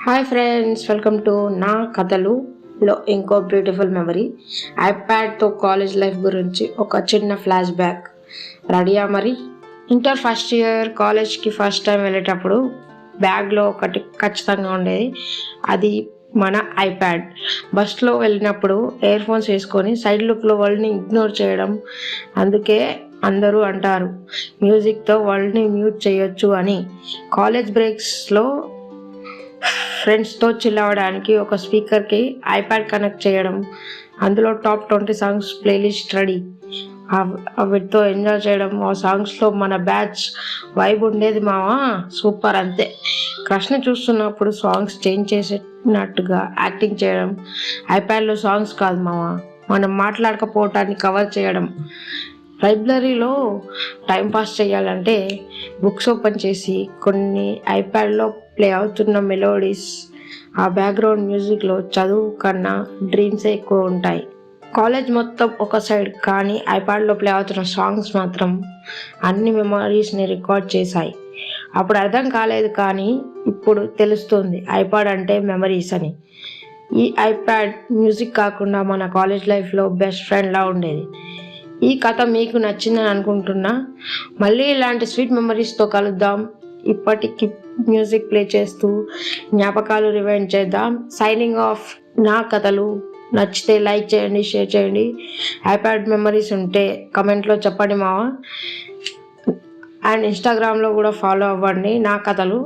Hi friends, welcome to నా కథలులో ఇంకో beautiful memory. ఐప్యాడ్తో college life గురించి ఒక చిన్న ఫ్లాష్ బ్యాక్. రెడీయా మరి? ఇంటర్ ఫస్ట్ ఇయర్ కాలేజ్కి ఫస్ట్ టైం వెళ్ళేటప్పుడు బ్యాగ్లో ఒకటి ఖచ్చితంగా ఉండేది. అది మన ఐప్యాడ్. బస్లో వెళ్ళినప్పుడు ఇయర్ ఫోన్స్ వేసుకొని సైడ్ లుక్లో వరల్డ్ని ఇగ్నోర్ చేయడం. అందుకే అందరూ అంటారు మ్యూజిక్తో వరల్డ్ని మ్యూట్ చేయొచ్చు అని. కాలేజ్ బ్రేక్స్లో ఫ్రెండ్స్తో చిల్ అవ్వడానికి ఒక స్పీకర్కి ఐప్యాడ్ కనెక్ట్ చేయడం, అందులో టాప్ 20 సాంగ్స్ ప్లేలిస్ట్ రెడీ, వీటితో ఎంజాయ్ చేయడం. ఆ సాంగ్స్లో మన బ్యాచ్ వైబ్ ఉండేది మావా, సూపర్ అంతే. క్రష్ని చూస్తున్నప్పుడు సాంగ్స్ చేంజ్ చేసేటట్టుగా యాక్టింగ్ చేయడం. ఐప్యాడ్లో సాంగ్స్ కాదు మావా, మనం మాట్లాడకపోవటాన్ని కవర్ చేయడం. లైబ్రరీలో టైంపాస్ చేయాలంటే బుక్స్ ఓపెన్ చేసి కొన్ని ఐప్యాడ్లో ప్లే అవుతున్న మెలోడీస్, ఆ బ్యాక్గ్రౌండ్ మ్యూజిక్లో చదువు కన్నా డ్రీమ్సే ఎక్కువ ఉంటాయి. కాలేజ్ మొత్తం ఒక సైడ్, కానీ ఐప్యాడ్లో ప్లే అవుతున్న సాంగ్స్ మాత్రం అన్ని మెమరీస్ని రికార్డ్ చేశాయి. అప్పుడు అర్థం కాలేదు, కానీ ఇప్పుడు తెలుస్తుంది ఐప్యాడ్ అంటే మెమరీస్ అని. ఈ ఐప్యాడ్ మ్యూజిక్ కాకుండా మన కాలేజ్ లైఫ్లో బెస్ట్ ఫ్రెండ్లా ఉండేది. ఈ కథ మీకు నచ్చిందని అనుకుంటున్నా. మళ్ళీ ఇలాంటి స్వీట్ మెమరీస్తో కలుద్దాం. ఇప్పటికి మ్యూజిక్ ప్లే చేస్తూ జ్ఞాపకాలు రివైండ్ చేద్దాం. Signing off. నా కథలు నచ్చితే లైక్ చేయండి, షేర్ చేయండి. ఐప్యాడ్ మెమరీస్ ఉంటే కమెంట్లో చెప్పండి మావా. అండ్ ఇన్స్టాగ్రామ్లో కూడా ఫాలో అవ్వండి నా కథలు.